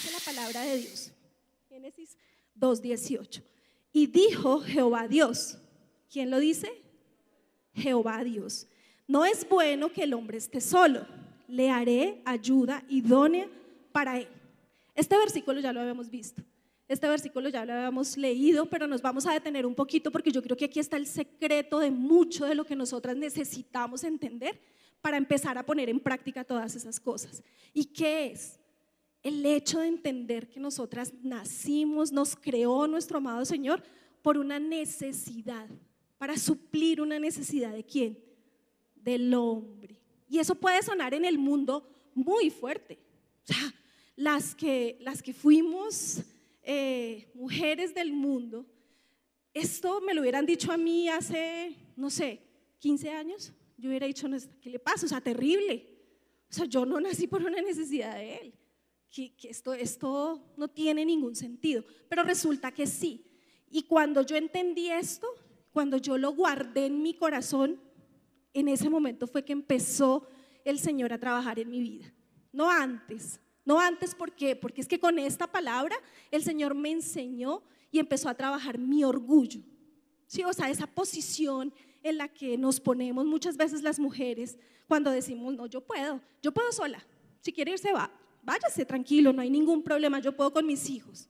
Dice la palabra de Dios, Génesis 2:18. Y dijo Jehová Dios. ¿Quién lo dice? Jehová Dios. No es bueno que el hombre esté solo, le haré ayuda idónea para él. Este versículo ya lo habíamos visto, este versículo ya lo habíamos leído, pero nos vamos a detener un poquito porque yo creo que aquí está el secreto de mucho de lo que nosotras necesitamos entender para empezar a poner en práctica todas esas cosas. ¿Y qué es? El hecho de entender que nosotras nacimos, nos creó nuestro amado Señor por una necesidad, para suplir una necesidad ¿de quién? Del hombre. Y eso puede sonar en el mundo muy fuerte. O sea, las que fuimos mujeres del mundo, esto me lo hubieran dicho a mí hace, no sé, 15 años, yo hubiera dicho, no, ¿qué le pasa? O sea, terrible. O sea, yo no nací por una necesidad de él. Que esto no tiene ningún sentido. Pero resulta que sí. Y cuando yo entendí esto, cuando yo lo guardé en mi corazón, en ese momento fue que empezó el Señor a trabajar en mi vida. No antes, ¿por qué? Porque es que con esta palabra el Señor me enseñó y empezó a trabajar mi orgullo. Sí, o sea, esa posición en la que nos ponemos muchas veces las mujeres cuando decimos, no, yo puedo sola, si quiere irse váyase tranquilo, no hay ningún problema, yo puedo con mis hijos.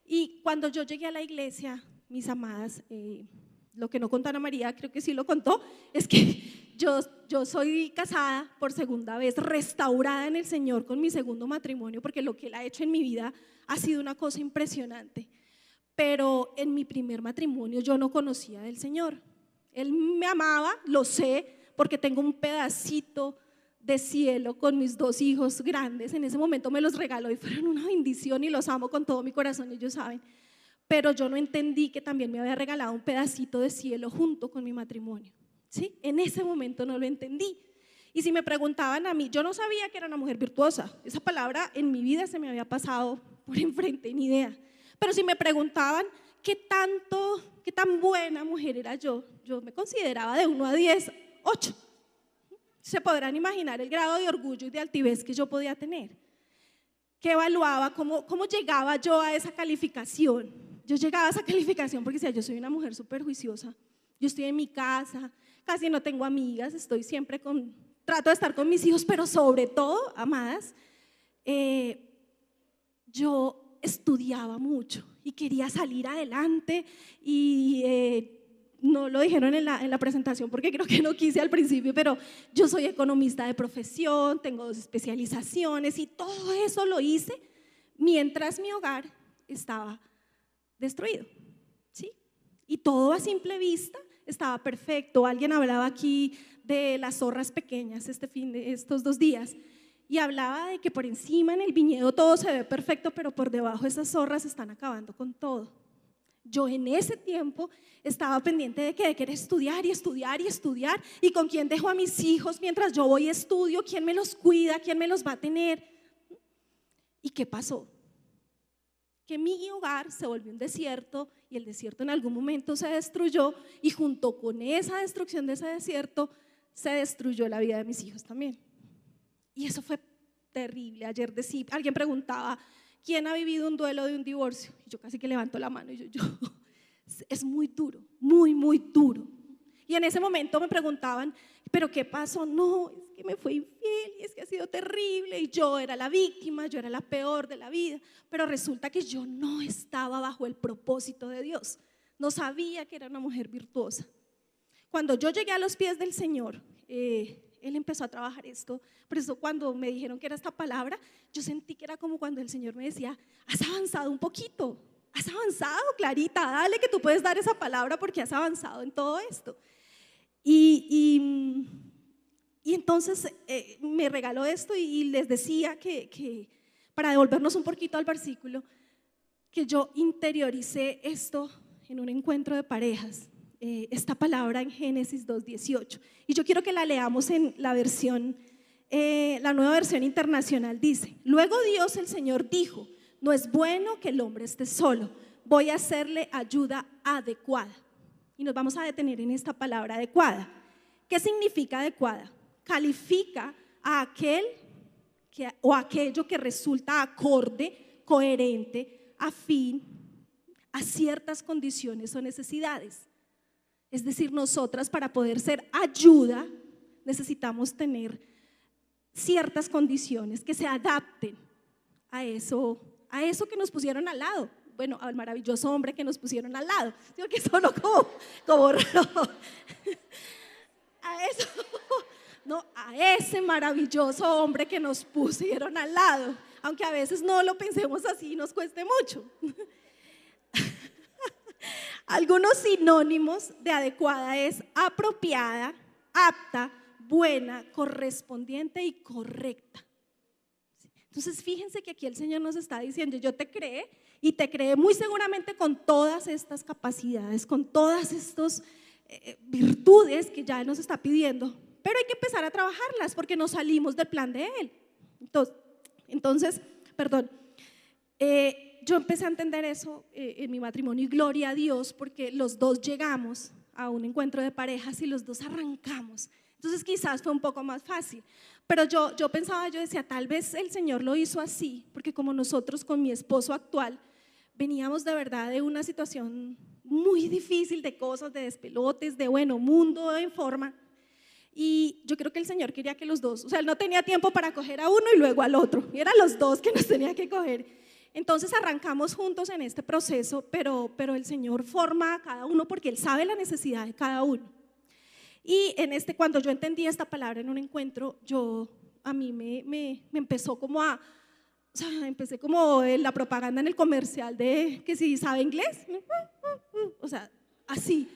Y cuando yo llegué a la iglesia, mis amadas, lo que no contó Ana María, creo que sí lo contó, es que yo soy casada por segunda vez, restaurada en el Señor con mi segundo matrimonio, porque lo que Él ha hecho en mi vida ha sido una cosa impresionante. Pero en mi primer matrimonio yo no conocía del Señor. Él me amaba, lo sé, porque tengo un pedacito de cielo con mis dos hijos grandes. En ese momento me los regaló y fueron una bendición y los amo con todo mi corazón, ellos saben. Pero yo no entendí que también me había regalado un pedacito de cielo junto con mi matrimonio, ¿sí? En ese momento no lo entendí. Y si me preguntaban a mí, yo no sabía que era una mujer virtuosa. Esa palabra en mi vida se me había pasado por enfrente, ni idea. Pero si me preguntaban qué tan buena mujer era yo me consideraba de 1 a 10, 8. Se podrán imaginar el grado de orgullo y de altivez que yo podía tener. ¿Qué evaluaba? ¿Cómo llegaba yo a esa calificación? Yo llegaba a esa calificación porque decía, yo soy una mujer súper juiciosa. Yo estoy en mi casa, casi no tengo amigas, estoy siempre trato de estar con mis hijos, pero sobre todo, amadas, yo estudiaba mucho y quería salir adelante y no lo dijeron en la presentación porque creo que no quise al principio, pero yo soy economista de profesión, tengo 2 especializaciones y todo eso lo hice mientras mi hogar estaba destruido, ¿sí? Y todo a simple vista estaba perfecto. Alguien hablaba aquí de las zorras pequeñas estos 2 días y hablaba de que por encima en el viñedo todo se ve perfecto, pero por debajo esas zorras están acabando con todo. Yo en ese tiempo estaba pendiente de querer estudiar y estudiar y estudiar, y con quién dejo a mis hijos mientras yo voy y estudio, quién me los cuida, quién me los va a tener. ¿Y qué pasó? Que mi hogar se volvió un desierto y el desierto en algún momento se destruyó, y junto con esa destrucción de ese desierto se destruyó la vida de mis hijos también. Y eso fue terrible. Ayer alguien preguntaba, ¿quién ha vivido un duelo de un divorcio? Y yo casi que levanto la mano y yo es muy duro, muy, muy duro. Y en ese momento me preguntaban, ¿pero qué pasó? No, es que me fue infiel y es que ha sido terrible y yo era la víctima, yo era la peor de la vida. Pero resulta que yo no estaba bajo el propósito de Dios, no sabía que era una mujer virtuosa. Cuando yo llegué a los pies del Señor, Él empezó a trabajar esto. Por eso cuando me dijeron que era esta palabra, yo sentí que era como cuando el Señor me decía, has avanzado un poquito, has avanzado, Clarita, dale que tú puedes dar esa palabra porque has avanzado en todo esto. Y entonces me regaló esto y les decía que para devolvernos un poquito al versículo, que yo interioricé esto en un encuentro de parejas, esta palabra en Génesis 2:18, y yo quiero que la leamos en la versión, la Nueva Versión Internacional. Dice: luego Dios el Señor dijo, no es bueno que el hombre esté solo, voy a hacerle ayuda adecuada. Y nos vamos a detener en esta palabra adecuada. ¿Qué significa adecuada? Califica a aquel o aquello que resulta acorde, coherente, afín a ciertas condiciones o necesidades. Es decir, nosotras para poder ser ayuda necesitamos tener ciertas condiciones que se adapten a eso que nos pusieron al lado. Bueno, al maravilloso hombre que nos pusieron al lado. Digo que sonó como raro. A ese maravilloso hombre que nos pusieron al lado. Aunque a veces no lo pensemos así y nos cueste mucho. Algunos sinónimos de adecuada es apropiada, apta, buena, correspondiente y correcta. Entonces fíjense que aquí el Señor nos está diciendo: yo te creé y te creé muy seguramente con todas estas capacidades, con todas estas virtudes que ya Él nos está pidiendo, pero hay que empezar a trabajarlas porque nos salimos del plan de Él. Entonces, yo empecé a entender eso en mi matrimonio, y gloria a Dios, porque los dos llegamos a un encuentro de parejas y los dos arrancamos. Entonces quizás fue un poco más fácil, pero yo pensaba, yo decía, tal vez el Señor lo hizo así, porque como nosotros con mi esposo actual veníamos de verdad de una situación muy difícil, de cosas, de despelotes, de mundo en forma, y yo creo que el Señor quería que los dos, o sea, Él no tenía tiempo para coger a uno y luego al otro, y eran los dos que nos tenía que coger. Entonces arrancamos juntos en este proceso, pero el Señor forma a cada uno porque Él sabe la necesidad de cada uno. Y cuando yo entendí esta palabra en un encuentro, a mí me empezó empecé como en la propaganda en el comercial de que si sabe inglés, o sea, así.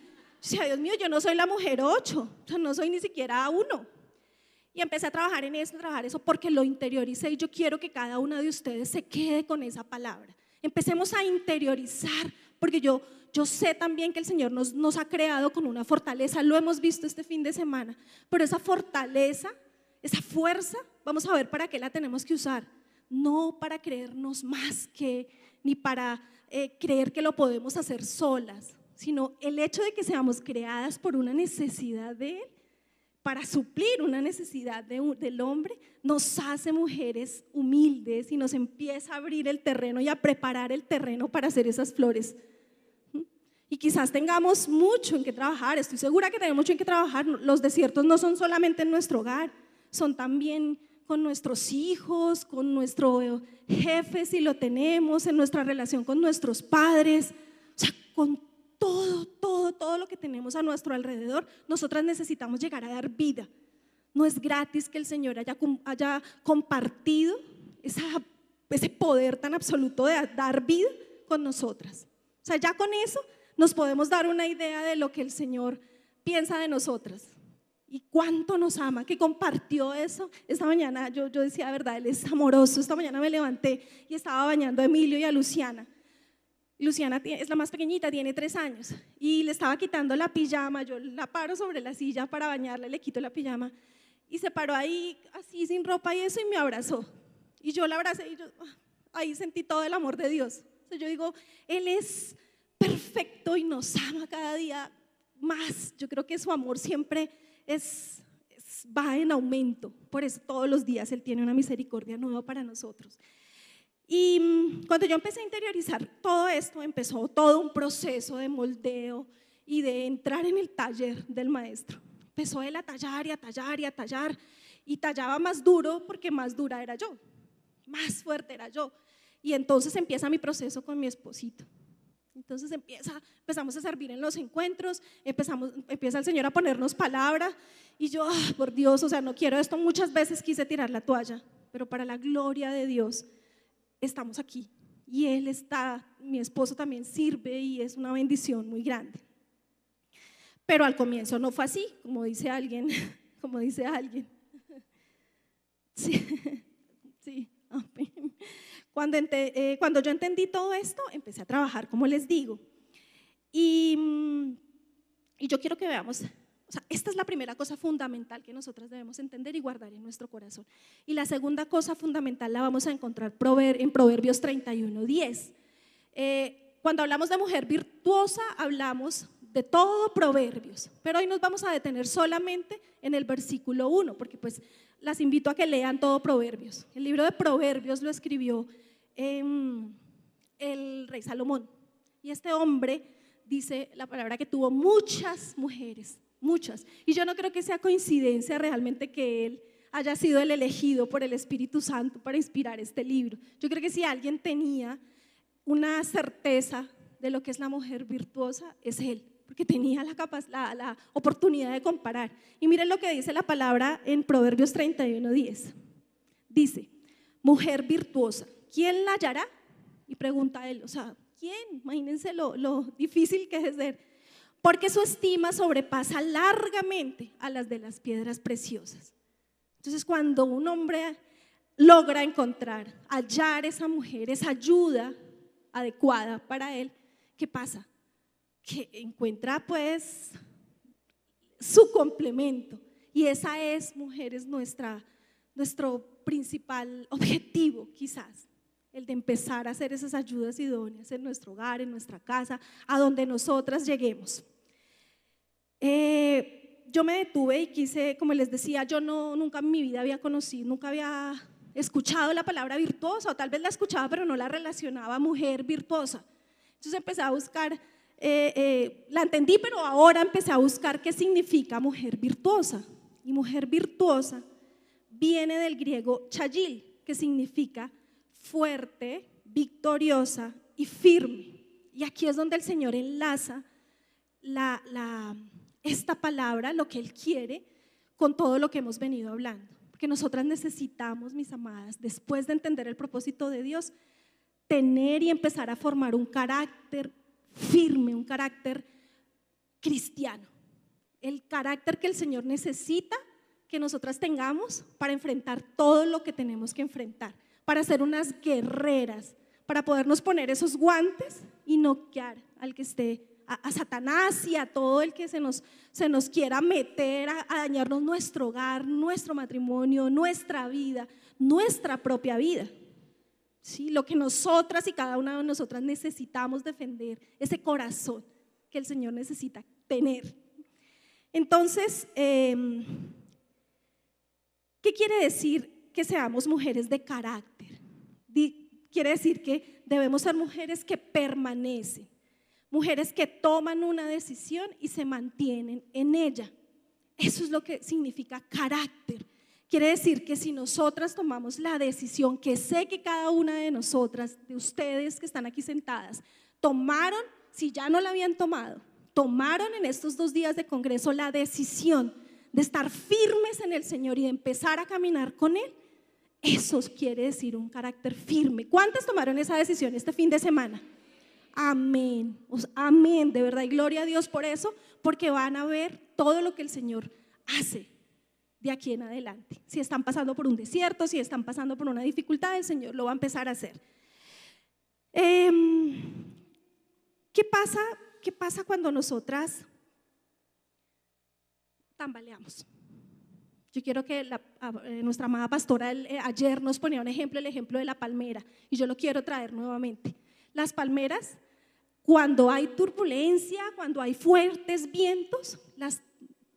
O sea, Dios mío, yo no soy la mujer 8, o sea, no soy ni siquiera 1. Y empecé a trabajar en eso, porque lo interioricé, y yo quiero que cada una de ustedes se quede con esa palabra. Empecemos a interiorizar, porque yo sé también que el Señor nos ha creado con una fortaleza, lo hemos visto este fin de semana, pero esa fortaleza, esa fuerza, vamos a ver para qué la tenemos que usar. No para creernos más que, ni para creer que lo podemos hacer solas, sino el hecho de que seamos creadas por una necesidad de Él, para suplir una necesidad del hombre, nos hace mujeres humildes y nos empieza a abrir el terreno y a preparar el terreno para hacer esas flores. Y quizás tengamos mucho en que trabajar, estoy segura que tenemos mucho en que trabajar. Los desiertos no son solamente en nuestro hogar, son también con nuestros hijos, con nuestro jefe si lo tenemos, en nuestra relación con nuestros padres, o sea, con todo lo que tenemos a nuestro alrededor. Nosotras necesitamos llegar a dar vida. No es gratis que el Señor haya compartido ese poder tan absoluto de dar vida con nosotras. O sea, ya con eso nos podemos dar una idea de lo que el Señor piensa de nosotras y cuánto nos ama, que compartió eso. Esta mañana yo decía, verdad, Él es amoroso. Esta mañana me levanté y estaba bañando a Emilio y a Luciana. Luciana es la más pequeñita, tiene 3 años, y le estaba quitando la pijama. Yo la paro sobre la silla para bañarla, le quito la pijama y se paró ahí así sin ropa y eso, y me abrazó, y yo la abracé y ahí sentí todo el amor de Dios. O sea, yo digo, Él es perfecto y nos ama cada día más. Yo creo que su amor siempre va en aumento, por eso todos los días Él tiene una misericordia nueva para nosotros. Y cuando yo empecé a interiorizar todo esto, empezó todo un proceso de moldeo y de entrar en el taller del maestro. Empezó Él a tallar y a tallar y a tallar, y tallaba más duro porque más dura era yo, más fuerte era yo. Y entonces empieza mi proceso con mi esposito. Entonces empezamos a servir en los encuentros, empieza el Señor a ponernos palabra, y yo, por Dios, o sea, no quiero esto. Muchas veces quise tirar la toalla, pero para la gloria de Dios estamos aquí, y Él está, mi esposo también sirve, y es una bendición muy grande. Pero al comienzo no fue así, como dice alguien. Sí. Cuando yo entendí todo esto, empecé a trabajar, como les digo, y yo quiero que veamos. O sea, esta es la primera cosa fundamental que nosotras debemos entender y guardar en nuestro corazón. Y la segunda cosa fundamental la vamos a encontrar en Proverbios 31:10. Cuando hablamos de mujer virtuosa, hablamos de todo Proverbios, pero hoy nos vamos a detener solamente en el versículo 1, porque pues las invito a que lean todo Proverbios. El libro de Proverbios lo escribió el rey Salomón. Y este hombre dice la palabra que tuvo muchas mujeres, muchas. Y yo no creo que sea coincidencia realmente que él haya sido el elegido por el Espíritu Santo para inspirar este libro. Yo creo que si alguien tenía una certeza de lo que es la mujer virtuosa, es él, porque tenía la oportunidad de comparar. Y miren lo que dice la palabra en Proverbios 31:10. Dice: mujer virtuosa, ¿quién la hallará? Y pregunta él, o sea, ¿quién? Imagínense lo difícil que es ser. Porque su estima sobrepasa largamente a las de las piedras preciosas. Entonces, cuando un hombre logra encontrar, hallar esa mujer, esa ayuda adecuada para él, ¿qué pasa? Que encuentra pues su complemento. Y esa es, mujeres, nuestro principal objetivo quizás, el de empezar a hacer esas ayudas idóneas en nuestro hogar, en nuestra casa, a donde nosotras lleguemos. Yo me detuve y quise, como les decía, yo nunca en mi vida había conocido, nunca había escuchado la palabra virtuosa, o tal vez la escuchaba pero no la relacionaba, mujer virtuosa. Entonces empecé a buscar, la entendí, pero ahora empecé a buscar qué significa mujer virtuosa. Y mujer virtuosa viene del griego chayil, que significa fuerte, victoriosa y firme. Y aquí es donde el Señor enlaza esta palabra, lo que Él quiere, con todo lo que hemos venido hablando. Porque nosotras necesitamos, mis amadas, después de entender el propósito de Dios, tener y empezar a formar un carácter firme, un carácter cristiano. El carácter que el Señor necesita que nosotras tengamos para enfrentar todo lo que tenemos que enfrentar, para ser unas guerreras, para podernos poner esos guantes y noquear al que esté, a Satanás y a todo el que se nos quiera meter a dañarnos nuestro hogar, nuestro matrimonio, nuestra vida, nuestra propia vida. ¿Sí? Lo que nosotras y cada una de nosotras necesitamos defender, ese corazón que el Señor necesita tener. Entonces, ¿qué quiere decir que seamos mujeres de carácter? Quiere decir que debemos ser mujeres que permanecen, mujeres que toman una decisión y se mantienen en ella. Eso es lo que significa carácter. Quiere decir que si nosotras tomamos la decisión, que sé que cada una de nosotras, de ustedes que están aquí sentadas, tomaron, si ya no la habían tomado, tomaron en estos 2 días de congreso la decisión de estar firmes en el Señor y de empezar a caminar con Él, eso quiere decir un carácter firme. ¿Cuántas tomaron esa decisión este fin de semana? Amén, amén, de verdad, y gloria a Dios por eso, porque van a ver todo lo que el Señor hace de aquí en adelante. Si están pasando por un desierto, si están pasando por una dificultad, el Señor lo va a empezar a hacer. ¿Qué pasa cuando nosotras tambaleamos? Yo quiero que nuestra amada pastora ayer nos ponía un ejemplo, el ejemplo de la palmera, y yo lo quiero traer nuevamente. Las palmeras, cuando hay turbulencia, cuando hay fuertes vientos, las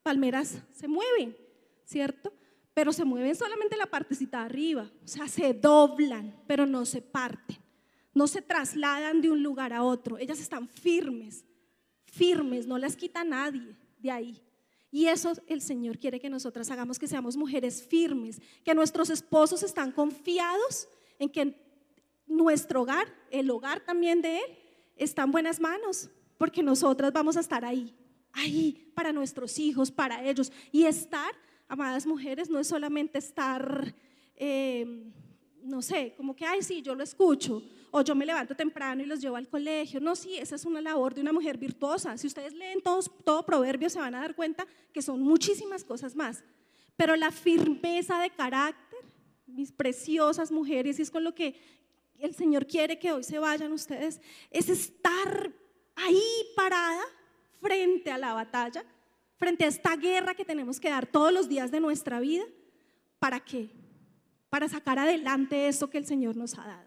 palmeras se mueven, ¿cierto? Pero se mueven solamente la partecita de arriba, o sea, se doblan, pero no se parten, no se trasladan de un lugar a otro. Ellas están firmes, no las quita nadie de ahí. Y eso el Señor quiere que nosotras hagamos, que seamos mujeres firmes, que nuestros esposos están confiados en que nuestro hogar, el hogar también de Él, está en buenas manos, porque nosotras vamos a estar ahí para nuestros hijos, para ellos. Y estar, amadas mujeres, no es solamente estar, no sé, como que, ay, sí, yo lo escucho, o yo me levanto temprano y los llevo al colegio. No, sí, esa es una labor de una mujer virtuosa. Si ustedes leen todo Proverbios, se van a dar cuenta que son muchísimas cosas más. Pero la firmeza de carácter, mis preciosas mujeres, y es con lo que el Señor quiere que hoy se vayan ustedes, es estar ahí parada frente a la batalla, frente a esta guerra que tenemos que dar todos los días de nuestra vida. ¿Para qué? Para sacar adelante esto que el Señor nos ha dado.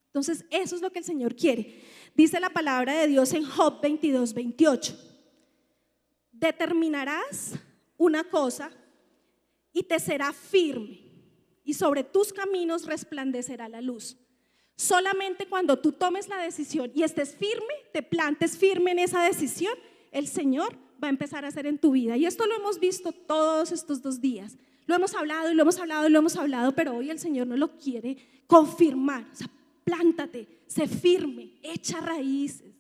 Entonces eso es lo que el Señor quiere. Dice la palabra de Dios en Job 22:28: determinarás una cosa y te será firme, y sobre tus caminos resplandecerá la luz. Solamente cuando tú tomes la decisión y estés firme, te plantes firme en esa decisión, el Señor va a empezar a hacer en tu vida. Y esto lo hemos visto todos estos 2 días. Lo hemos hablado y lo hemos hablado y lo hemos hablado, pero hoy el Señor nos lo quiere confirmar. O sea, plántate, sé firme, echa raíces.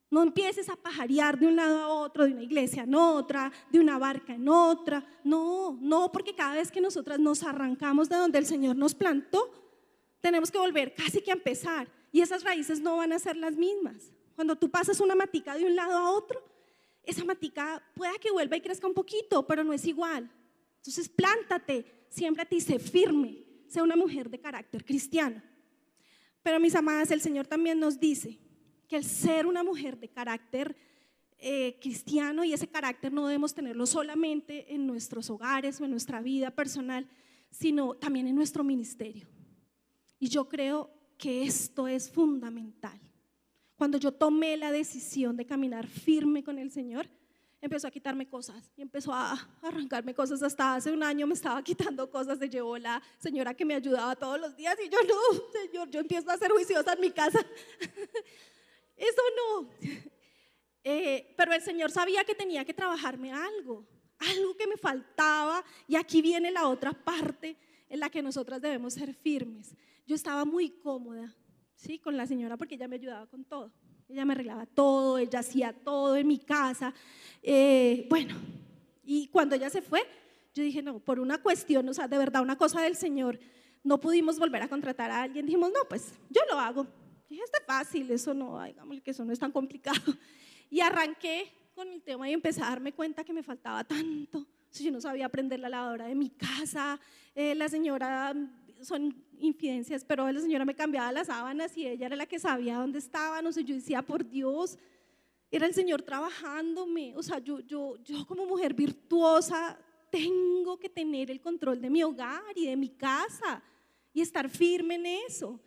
No empieces a pajarear de un lado a otro, de una iglesia en otra, de una barca en otra. No, porque cada vez que nosotras nos arrancamos de donde el Señor nos plantó, tenemos que volver casi que a empezar. Y esas raíces no van a ser las mismas. Cuando tú pasas una matica de un lado a otro, esa matica pueda que vuelva y crezca un poquito, pero no es igual. Entonces plántate, siémbrate y sé firme, sé una mujer de carácter cristiano. Pero mis amadas, el Señor también nos dice que el ser una mujer de carácter cristiano, y ese carácter no debemos tenerlo solamente en nuestros hogares o en nuestra vida personal, sino también en nuestro ministerio. Y yo creo que esto es fundamental. Cuando yo tomé la decisión de caminar firme con el Señor, empezó a quitarme cosas y empezó a arrancarme cosas. Hasta hace un año me estaba quitando cosas. Se llevó la señora que me ayudaba todos los días y yo no, Señor, yo empiezo a ser juiciosa en mi casa. Eso no. Pero el Señor sabía que tenía que trabajarme algo que me faltaba, y aquí viene la otra parte en la que nosotras debemos ser firmes. Yo estaba muy cómoda, ¿sí?, con la señora, porque ella me ayudaba con todo. Ella me arreglaba todo, ella hacía todo en mi casa. Bueno, y cuando ella se fue, yo dije, no, por una cuestión, o sea, de verdad, una cosa del Señor, no pudimos volver a contratar a alguien. Dijimos, no, pues yo lo hago. Dije, está fácil, eso no, digámosle que eso no es tan complicado. Y arranqué con el tema y empecé a darme cuenta que me faltaba tanto. O sea, yo no sabía prender la lavadora de mi casa. La señora, son infidencias, pero la señora me cambiaba las sábanas y ella era la que sabía dónde estaban. O sea, yo decía, por Dios, era el Señor trabajándome. O sea, yo como mujer virtuosa tengo que tener el control de mi hogar y de mi casa y estar firme en eso.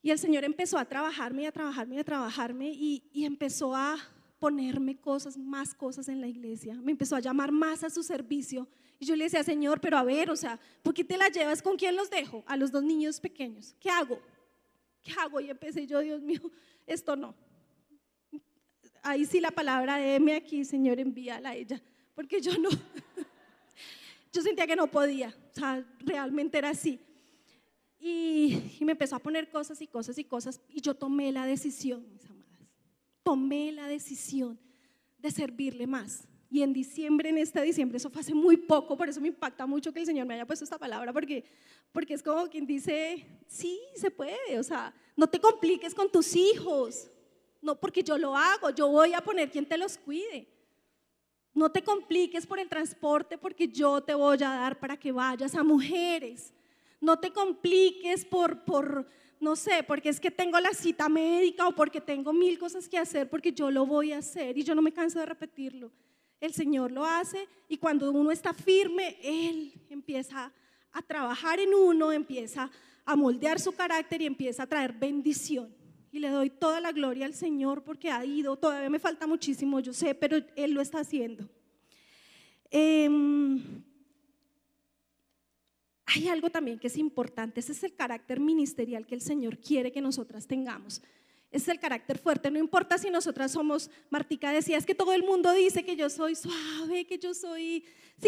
Y el Señor empezó a trabajarme y a trabajarme y a trabajarme, y empezó a ponerme más cosas en la iglesia. Me empezó a llamar más a su servicio. Y yo le decía, Señor, pero a ver, o sea, ¿por qué te la llevas? ¿Con quién los dejo? A los 2 niños pequeños. ¿Qué hago? Y empecé yo, Dios mío, esto no. Ahí sí la palabra de heme aquí, Señor, envíala a ella, porque yo no. Yo sentía que no podía, o sea, realmente era así. Y me empezó a poner cosas y cosas y cosas, y yo tomé la decisión, mis amadas, tomé la decisión de servirle más. Y en este diciembre, eso fue hace muy poco, por eso me impacta mucho que el Señor me haya puesto esta palabra, porque es como quien dice, sí, se puede. O sea, no te compliques con tus hijos, no, porque yo lo hago, yo voy a poner quien te los cuide. No te compliques por el transporte, porque yo te voy a dar para que vayas. A mujeres, no te compliques por no sé, porque es que tengo la cita médica o porque tengo 1000 cosas que hacer, porque yo lo voy a hacer y yo no me canso de repetirlo. El Señor lo hace, y cuando uno está firme, Él empieza a trabajar en uno, empieza a moldear su carácter y empieza a traer bendición. Y le doy toda la gloria al Señor porque ha ido, todavía me falta muchísimo, yo sé, pero Él lo está haciendo. Hay algo también que es importante, ese es el carácter ministerial que el Señor quiere que nosotras tengamos. Ese es el carácter fuerte, no importa si nosotras somos, Martica decía, es que todo el mundo dice que yo soy suave, que yo soy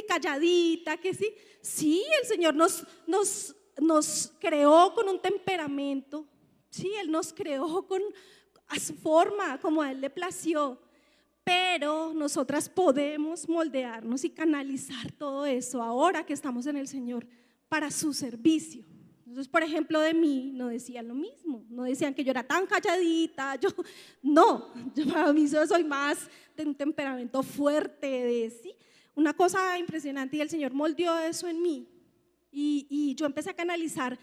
calladita, que sí. Sí, el Señor nos creó con un temperamento, sí, Él nos creó a su forma, como a Él le plació. Pero nosotras podemos moldearnos y canalizar todo eso ahora que estamos en el Señor para su servicio. Entonces, por ejemplo, de mí no decían lo mismo, no decían que yo era tan calladita, yo para mí yo soy más de un temperamento fuerte, ¿sí? Una cosa impresionante, y el Señor moldeó eso en mí, y yo empecé a canalizar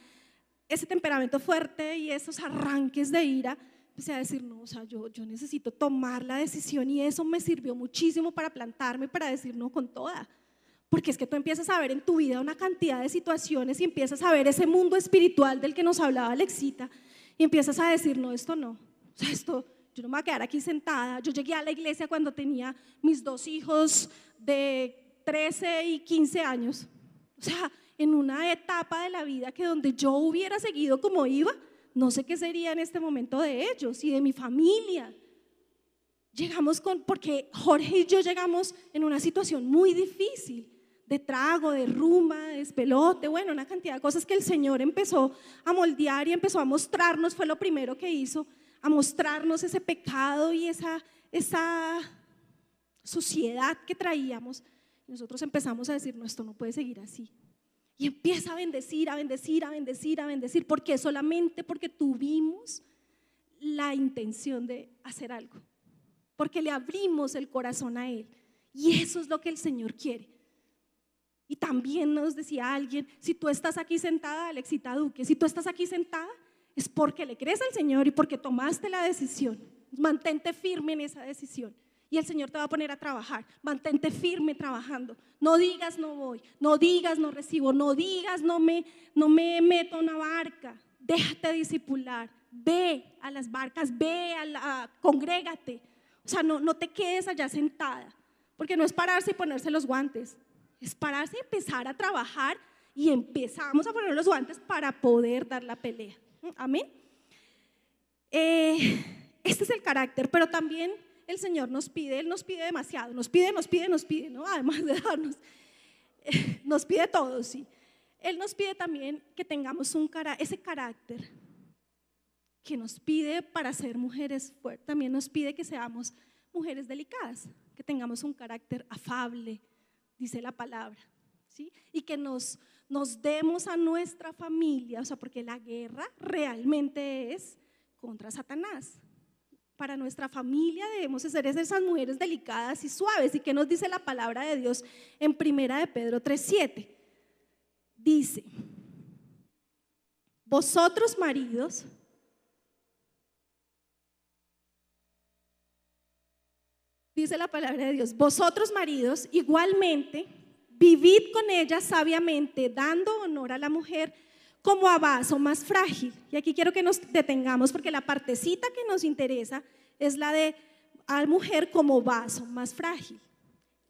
ese temperamento fuerte y esos arranques de ira. Empecé a decir, no, o sea, yo necesito tomar la decisión, y eso me sirvió muchísimo para plantarme, para decir no con toda. Porque es que tú empiezas a ver en tu vida una cantidad de situaciones y empiezas a ver ese mundo espiritual del que nos hablaba Alexita, y empiezas a decir, no, esto no, o sea, esto, yo no me voy a quedar aquí sentada. Yo llegué a la iglesia cuando tenía mis 2 hijos de 13 y 15 años, O sea, en una etapa de la vida que donde yo hubiera seguido como iba, no sé qué sería en este momento de ellos y de mi familia. Porque Jorge y yo llegamos en una situación muy difícil, de trago, de rumba, de despelote, bueno, una cantidad de cosas que el Señor empezó a moldear y empezó a mostrarnos, fue lo primero que hizo, a mostrarnos ese pecado y esa suciedad que traíamos. Y nosotros empezamos a decir, no, esto no puede seguir así. Y empieza a bendecir, a bendecir, a bendecir, a bendecir, porque solamente porque tuvimos la intención de hacer algo, porque le abrimos el corazón a Él. Y eso es lo que el Señor quiere. Y también nos decía alguien, si tú estás aquí sentada, Alexita Duque, si tú estás aquí sentada, es porque le crees al Señor y porque tomaste la decisión. Mantente firme en esa decisión y el Señor te va a poner a trabajar. Mantente firme trabajando. No digas no voy, no digas no recibo, no digas no me meto a una barca. Déjate discipular, ve a las barcas, congrégate. O sea, no te quedes allá sentada, porque no es pararse y ponerse los guantes, es pararse y empezar a trabajar, y empezamos a poner los guantes para poder dar la pelea. Amén. Este es el carácter, pero también el Señor nos pide, Él nos pide demasiado, nos pide, ¿no? Además de darnos, nos pide todo, sí. Él nos pide también que tengamos ese carácter que nos pide para ser mujeres fuertes. También nos pide que seamos mujeres delicadas, que tengamos un carácter afable, dice la palabra, ¿sí? Y que nos demos a nuestra familia, o sea, porque la guerra realmente es contra Satanás. Para nuestra familia debemos ser esas mujeres delicadas y suaves. ¿Y qué nos dice la palabra de Dios en 1 de Pedro 3:7? Dice, vosotros maridos, dice la palabra de Dios, vosotros maridos igualmente vivid con ella sabiamente, dando honor a la mujer como a vaso más frágil. Y aquí quiero que nos detengamos, porque la partecita que nos interesa es la de a la mujer como vaso más frágil.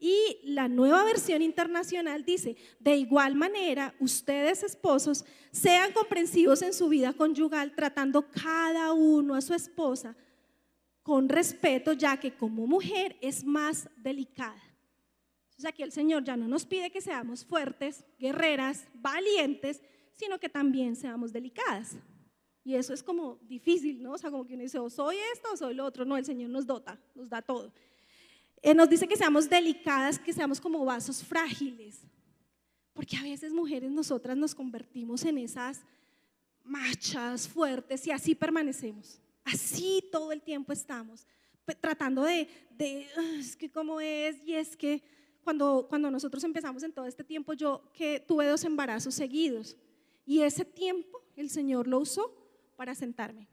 Y la Nueva Versión Internacional dice, de igual manera, ustedes esposos sean comprensivos en su vida conyugal, tratando cada uno a su esposa con respeto, ya que como mujer es más delicada. O sea, que el Señor ya no nos pide que seamos fuertes, guerreras, valientes, sino que también seamos delicadas. Y eso es como difícil, ¿no? O sea, como que uno dice, o soy esto o soy lo otro. No, el Señor nos dota, nos da todo. Nos dice que seamos delicadas, que seamos como vasos frágiles. Porque a veces mujeres nosotras nos convertimos en esas machas fuertes y así permanecemos. Así todo el tiempo estamos tratando es que cómo es, y es que cuando nosotros empezamos en todo este tiempo, yo que tuve 2 embarazos seguidos, y ese tiempo el Señor lo usó para sentarme,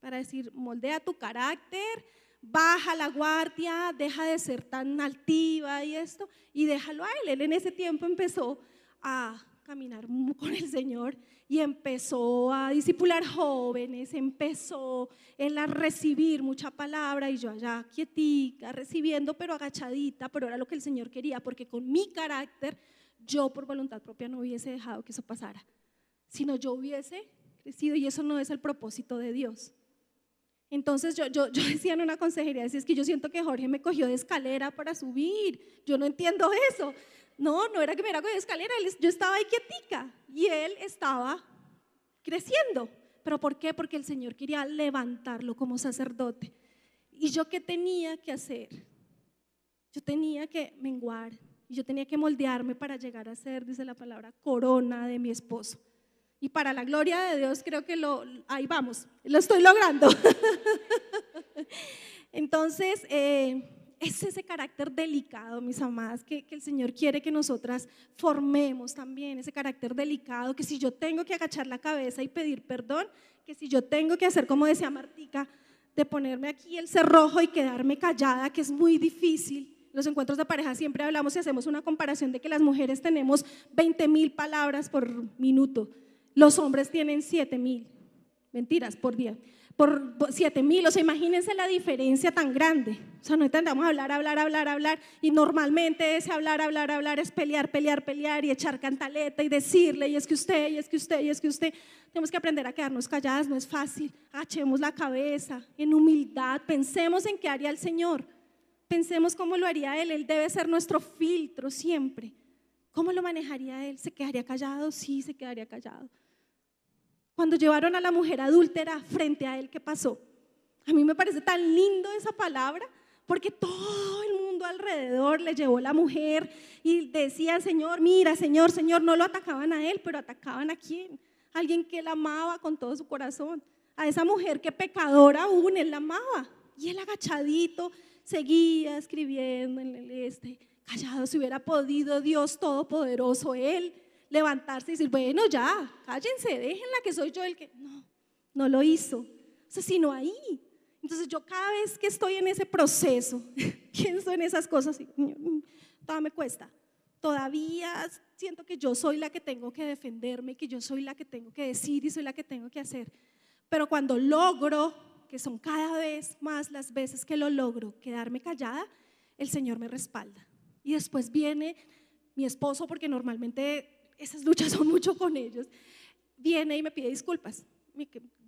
para decir, moldea tu carácter, baja la guardia, deja de ser tan altiva y esto, y déjalo a Él. Él en ese tiempo empezó a caminar con el Señor y empezó a discipular jóvenes, empezó Él a recibir mucha palabra, y yo allá quietica, recibiendo, pero agachadita, pero era lo que el Señor quería, porque con mi carácter yo por voluntad propia no hubiese dejado que eso pasara, sino yo hubiese crecido, y eso no es el propósito de Dios. Entonces yo decía en una consejería, decía, es que yo siento que Jorge me cogió de escalera para subir, yo no entiendo eso. No era que me hubiera cogido de escalera, yo estaba ahí quietica y él estaba creciendo. ¿Pero por qué? Porque el Señor quería levantarlo como sacerdote. ¿Y yo qué tenía que hacer? Yo tenía que menguar, y yo tenía que moldearme para llegar a ser, dice la palabra, corona de mi esposo. Y para la gloria de Dios creo que ahí vamos, lo estoy logrando. Entonces, es ese carácter delicado, mis amadas, que el Señor quiere que nosotras formemos también, ese carácter delicado, que si yo tengo que agachar la cabeza y pedir perdón, que si yo tengo que hacer como decía Martica, de ponerme aquí el cerrojo y quedarme callada, que es muy difícil. En los encuentros de pareja siempre hablamos y hacemos una comparación de que las mujeres tenemos 20,000 palabras por minuto. Los hombres tienen 7,000, mentiras, por día. por 7,000, o sea, imagínense la diferencia tan grande. O sea, no intentamos hablar, y normalmente ese hablar es pelear y echar cantaleta y decirle, y es que usted. Tenemos que aprender a quedarnos calladas, no es fácil. Agachemos la cabeza en humildad, pensemos en qué haría el Señor, pensemos cómo lo haría Él debe ser nuestro filtro siempre. ¿Cómo lo manejaría Él? ¿Se quedaría callado? Sí, se quedaría callado. Cuando llevaron a la mujer adúltera frente a Él, ¿qué pasó? A mí me parece tan lindo esa palabra, porque todo el mundo alrededor le llevó la mujer y decían, Señor, mira, Señor, no lo atacaban a Él, pero atacaban ¿a quién? Alguien que Él amaba con todo su corazón. A esa mujer que pecadora aún, Él la amaba. Y Él agachadito seguía escribiendo en el callado. Si hubiera podido Dios Todopoderoso, Él levantarse y decir, bueno, ya, cállense, déjenla que soy yo el que… No lo hizo. O sea, sino ahí. Entonces yo cada vez que estoy en ese proceso, pienso en esas cosas y todavía me cuesta. Todavía siento que yo soy la que tengo que defenderme, que yo soy la que tengo que decir y soy la que tengo que hacer. Pero cuando logro, que son cada vez más las veces que lo logro, quedarme callada, el Señor me respalda. Y después viene mi esposo, porque normalmente esas luchas son mucho con ellos, viene y me pide disculpas.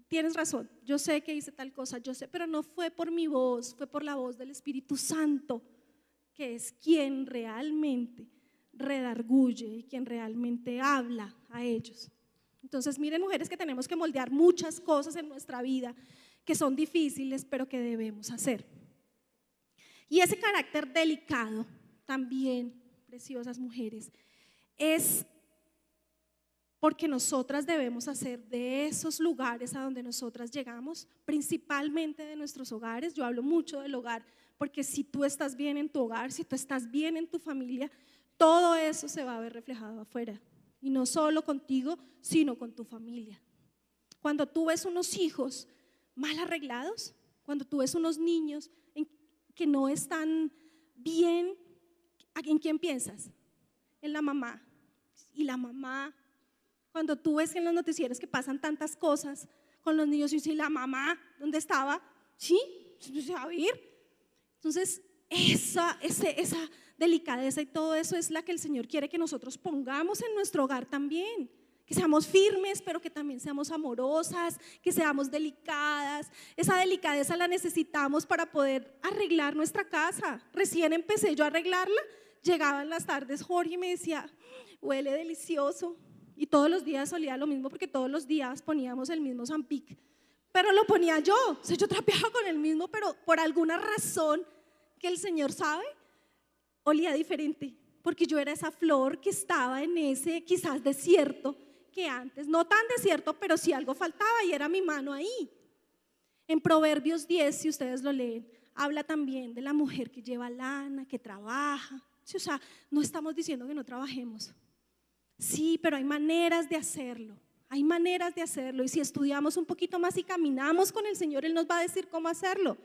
Tienes razón, yo sé que hice tal cosa, yo sé, pero no fue por mi voz, fue por la voz del Espíritu Santo, que es quien realmente redarguye y quien realmente habla a ellos. Entonces miren, mujeres, que tenemos que moldear muchas cosas en nuestra vida que son difíciles, pero que debemos hacer. Y ese carácter delicado también, preciosas mujeres, es porque nosotras debemos hacer de esos lugares a donde nosotras llegamos, principalmente de nuestros hogares. Yo hablo mucho del hogar, porque si tú estás bien en tu hogar, si tú estás bien en tu familia, todo eso se va a ver reflejado afuera. Y no solo contigo, sino con tu familia. Cuando tú ves unos hijos mal arreglados, cuando tú ves unos niños que no están bien, ¿en quién piensas? En la mamá. Y la mamá, cuando tú ves en los noticieros que pasan tantas cosas con los niños, y si la mamá, ¿dónde estaba? Sí, se va a ir. Entonces, esa delicadeza y todo eso es la que el Señor quiere que nosotros pongamos en nuestro hogar también. Que seamos firmes, pero que también seamos amorosas, que seamos delicadas. Esa delicadeza la necesitamos para poder arreglar nuestra casa. Recién empecé yo a arreglarla, llegaban las tardes Jorge y me decía, huele delicioso. Y todos los días olía lo mismo, porque todos los días poníamos el mismo Zampic, pero lo ponía yo. O sea, yo trapeaba con el mismo, pero por alguna razón que el Señor sabe, olía diferente, porque yo era esa flor que estaba en ese quizás desierto, que antes, no tan desierto, pero sí algo faltaba, y era mi mano ahí. En Proverbios 10, si ustedes lo leen, habla también de la mujer que lleva lana, que trabaja. Sí, o sea, no estamos diciendo que no trabajemos. Sí, pero hay maneras de hacerlo. Hay maneras de hacerlo, y si estudiamos un poquito más y caminamos con el Señor, Él nos va a decir cómo hacerlo.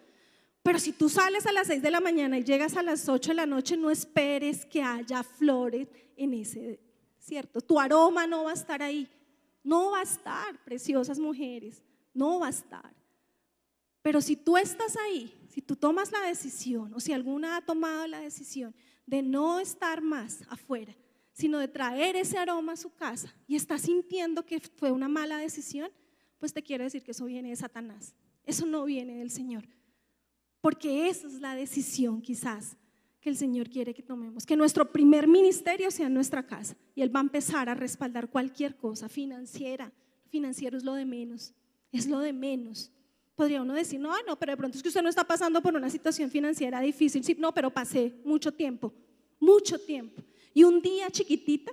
Pero si tú sales a las 6 de la mañana y llegas a las 8 de la noche, no esperes que haya flores en ese desierto. Tu aroma no va a estar ahí. No va a estar, preciosas mujeres, no va a estar. Pero si tú estás ahí, si tú tomas la decisión, o si alguna ha tomado la decisión de no estar más afuera, sino de traer ese aroma a su casa, y está sintiendo que fue una mala decisión, pues te quiero decir que eso viene de Satanás. Eso no viene del Señor, porque esa es la decisión quizás que el Señor quiere que tomemos, que nuestro primer ministerio sea en nuestra casa, y Él va a empezar a respaldar cualquier cosa financiera. Financiero es lo de menos, es lo de menos. Podría uno decir, no, pero de pronto es que usted no está pasando por una situación financiera difícil. Sí, no, pero pasé mucho tiempo. Y un día chiquitita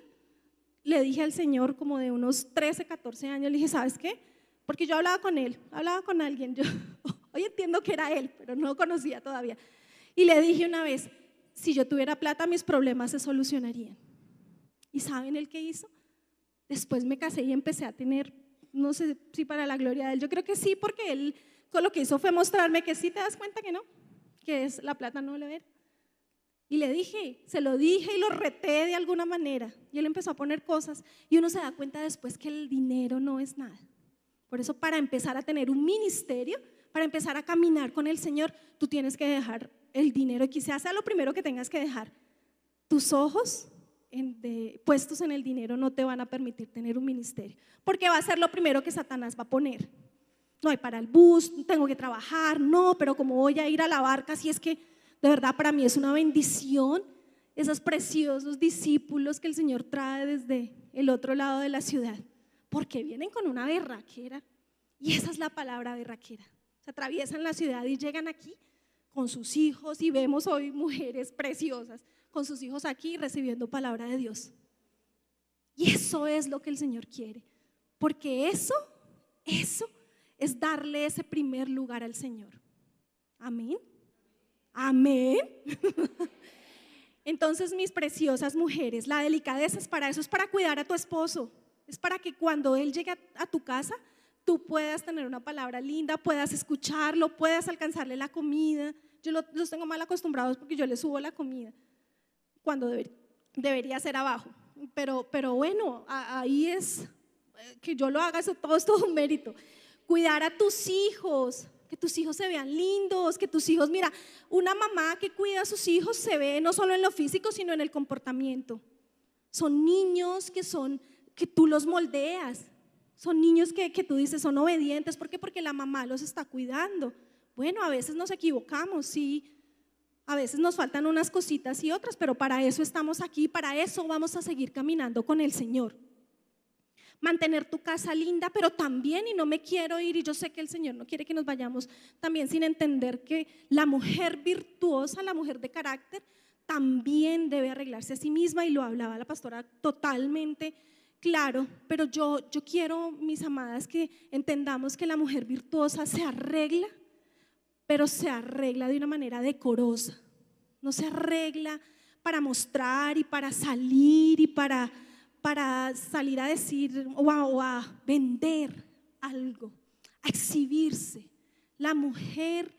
le dije al Señor, como de unos 13, 14 años, le dije, ¿sabes qué? Porque yo hablaba con Él, hablaba con alguien, yo hoy entiendo que era Él, pero no lo conocía todavía. Y le dije una vez, si yo tuviera plata, mis problemas se solucionarían. ¿Y saben Él qué hizo? Después me casé y empecé a tener, no sé si para la gloria de Él, yo creo que sí, porque Él con lo que hizo fue mostrarme que sí, te das cuenta que no, que es la plata no lo era. Y le dije, se lo dije y lo reté de alguna manera, y Él empezó a poner cosas, y uno se da cuenta después que el dinero no es nada. Por eso, para empezar a tener un ministerio, para empezar a caminar con el Señor, tú tienes que dejar el dinero, y quizás sea lo primero que tengas que dejar. Tus ojos puestos en el dinero no te van a permitir tener un ministerio, porque va a ser lo primero que Satanás va a poner. No hay para el bus, tengo que trabajar, no, pero ¿cómo voy a ir a la barca? Si es que de verdad para mí es una bendición esos preciosos discípulos que el Señor trae desde el otro lado de la ciudad, porque vienen con una berraquera, y esa es la palabra, berraquera. Se atraviesan la ciudad y llegan aquí con sus hijos, y vemos hoy mujeres preciosas con sus hijos aquí recibiendo palabra de Dios. Y eso es lo que el Señor quiere, porque eso es darle ese primer lugar al Señor. Amén. Amén. Entonces, mis preciosas mujeres, la delicadeza es para eso, es para cuidar a tu esposo, es para que cuando él llegue a tu casa, tú puedas tener una palabra linda, puedas escucharlo, puedas alcanzarle la comida. Yo los tengo mal acostumbrados porque yo les subo la comida cuando debería ser abajo, pero bueno, ahí es que yo lo haga, eso todo es todo un mérito. Cuidar a tus hijos, que tus hijos se vean lindos, que tus hijos, mira, una mamá que cuida a sus hijos se ve no solo en lo físico, sino en el comportamiento. Son niños que tú los moldeas, son niños que tú dices son obedientes. ¿Por qué? Porque la mamá los está cuidando. Bueno, a veces nos equivocamos, sí, a veces nos faltan unas cositas y otras, pero para eso estamos aquí, para eso vamos a seguir caminando con el Señor. Mantener tu casa linda, pero también, y no me quiero ir, y yo sé que el Señor no quiere que nos vayamos también sin entender que la mujer virtuosa, la mujer de carácter, también debe arreglarse a sí misma, y lo hablaba la pastora totalmente claro. Pero yo quiero, mis amadas, que entendamos que la mujer virtuosa se arregla, pero se arregla de una manera decorosa. No se arregla para mostrar y para salir y para salir a decir o a vender algo, a exhibirse. La mujer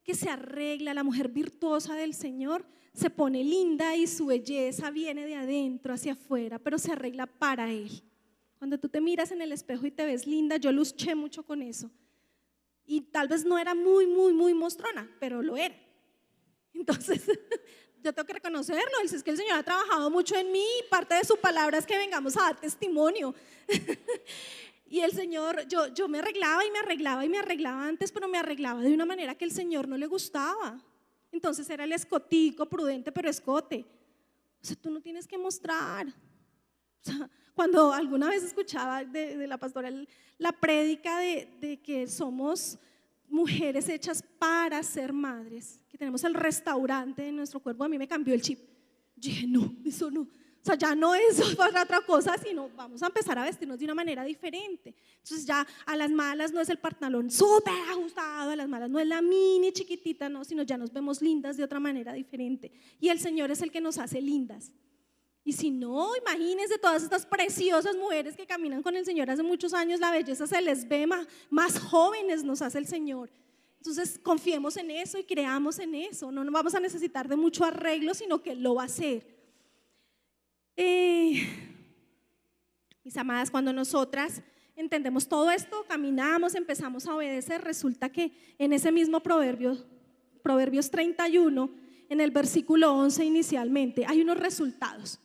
que se arregla, la mujer virtuosa del Señor, se pone linda y su belleza viene de adentro hacia afuera, pero se arregla para Él. Cuando tú te miras en el espejo y te ves linda, yo luché mucho con eso. Y tal vez no era muy mostrona, pero lo era. Entonces, yo tengo que reconocerlo. Es que el Señor ha trabajado mucho en mí, y parte de su palabra es que vengamos a dar testimonio. Y el Señor, yo me arreglaba y me arreglaba y me arreglaba antes, pero me arreglaba de una manera que el Señor no le gustaba. Entonces era el escotico, prudente, pero escote. O sea, tú no tienes que mostrar. O sea, cuando alguna vez escuchaba de la pastora la prédica de que somos mujeres hechas para ser madres, que tenemos el restaurante en nuestro cuerpo, a mí me cambió el chip. Yo dije, no, eso no. O sea, ya no es para otra cosa, sino vamos a empezar a vestirnos de una manera diferente. Entonces ya a las malas no es el pantalón súper ajustado, a las malas no es la mini chiquitita, no, sino ya nos vemos lindas de otra manera diferente. Y el Señor es el que nos hace lindas. Y si no, imagínense todas estas preciosas mujeres que caminan con el Señor hace muchos años, la belleza se les ve más jóvenes, nos hace el Señor. Entonces confiemos en eso y creamos en eso. No nos vamos a necesitar de mucho arreglo, sino que Él lo va a hacer. Mis amadas, cuando nosotras entendemos todo esto, caminamos, empezamos a obedecer, resulta que en ese mismo Proverbios 31, en el versículo 11 inicialmente, hay unos resultados.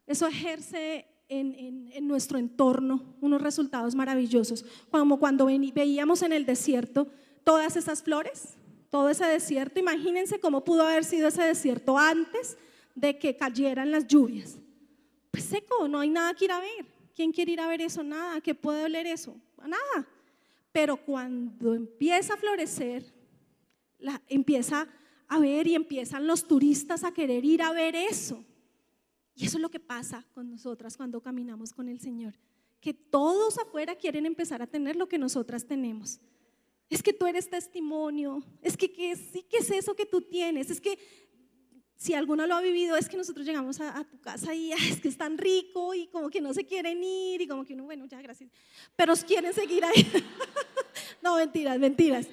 Eso ejerce en nuestro entorno unos resultados maravillosos, como cuando veíamos en el desierto todas esas flores, todo ese desierto. Imagínense cómo pudo haber sido ese desierto antes de que cayeran las lluvias. Pues seco, no hay nada que ir a ver. ¿Quién quiere ir a ver eso? Nada. ¿Qué puede oler eso? Nada. Pero cuando empieza a florecer, empieza a ver y empiezan los turistas a querer ir a ver eso. Y eso es lo que pasa con nosotras cuando caminamos con el Señor, que todos afuera quieren empezar a tener lo que nosotras tenemos. Es que tú eres testimonio, es que ¿qué es eso que tú tienes? Es que si alguno lo ha vivido, es que nosotros llegamos a tu casa y es que es tan rico y como que no se quieren ir y como que uno, bueno, ya gracias, pero quieren seguir ahí. No, mentiras.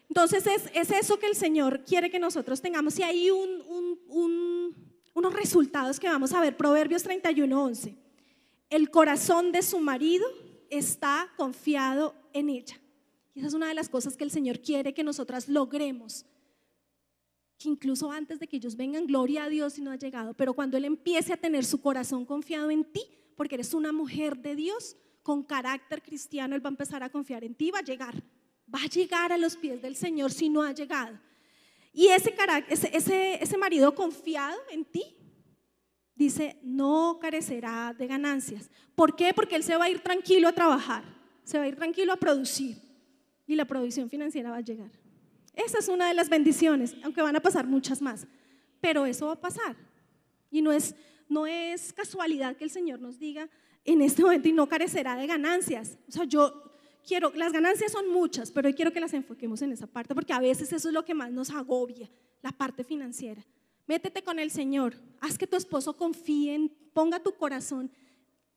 Entonces es eso que el Señor quiere que nosotros tengamos, y hay unos resultados que vamos a ver. Proverbios 31:11. El corazón de su marido está confiado en ella. Y esa es una de las cosas que el Señor quiere que nosotras logremos. Que incluso antes de que ellos vengan, gloria a Dios si no ha llegado, pero cuando Él empiece a tener su corazón confiado en ti, porque eres una mujer de Dios con carácter cristiano, Él va a empezar a confiar en ti, va a llegar a los pies del Señor si no ha llegado. Y ese marido confiado en ti, dice, no carecerá de ganancias. ¿Por qué? Porque él se va a ir tranquilo a trabajar, se va a ir tranquilo a producir y la provisión financiera va a llegar. Esa es una de las bendiciones, aunque van a pasar muchas más, pero eso va a pasar. Y no es casualidad que el Señor nos diga en este momento, y no carecerá de ganancias. O sea, las ganancias son muchas, pero hoy quiero que las enfoquemos en esa parte, porque a veces eso es lo que más nos agobia, la parte financiera. Métete con el Señor, haz que tu esposo confíe, ponga tu corazón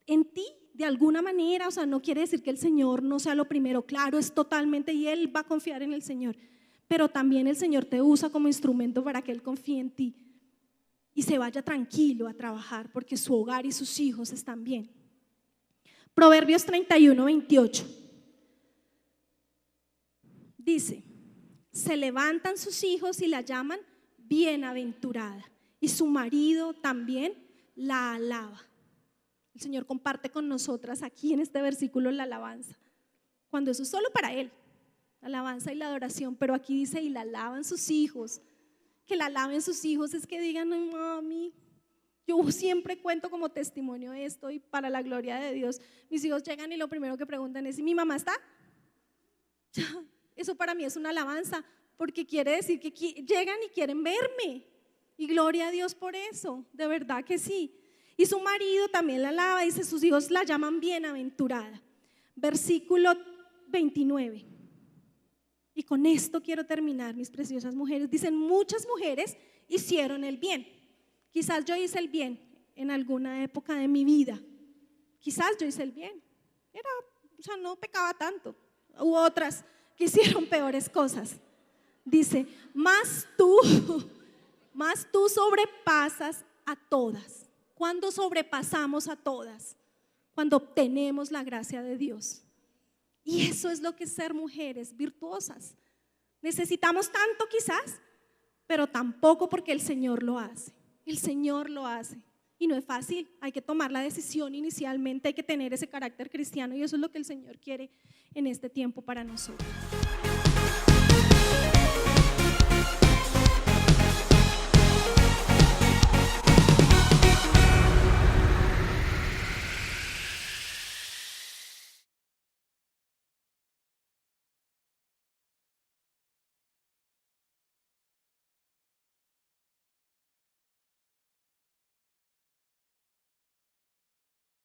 en ti de alguna manera. O sea, no quiere decir que el Señor no sea lo primero, claro, es totalmente, y él va a confiar en el Señor, pero también el Señor te usa como instrumento para que él confíe en ti y se vaya tranquilo a trabajar, porque su hogar y sus hijos están bien. Proverbios 31:28 dice, se levantan sus hijos y la llaman bienaventurada, y su marido también la alaba. El Señor comparte con nosotras aquí en este versículo la alabanza, cuando eso es solo para Él, la alabanza y la adoración, pero aquí dice, y la alaban sus hijos. Que la alaben sus hijos es que digan, ay, mami, yo siempre cuento como testimonio esto, y para la gloria de Dios, mis hijos llegan y lo primero que preguntan es, ¿y mi mamá está? Eso para mí es una alabanza, porque quiere decir que llegan y quieren verme, y gloria a Dios por eso, de verdad que sí. Y su marido también la alaba, dice, sus hijos la llaman bienaventurada. Versículo 29. Y con esto quiero terminar, mis preciosas mujeres. Dicen, muchas mujeres hicieron el bien. Quizás yo hice el bien en alguna época de mi vida. Quizás yo hice el bien. No pecaba tanto. Hubo otras que hicieron peores cosas. Dice, más tú sobrepasas a todas. ¿Cuándo sobrepasamos a todas? Cuando obtenemos la gracia de Dios. Y eso es lo que es ser mujeres virtuosas. Necesitamos tanto quizás, pero tampoco porque el Señor lo hace. El Señor lo hace. Y no es fácil, hay que tomar la decisión inicialmente, hay que tener ese carácter cristiano, y eso es lo que el Señor quiere en este tiempo para nosotros.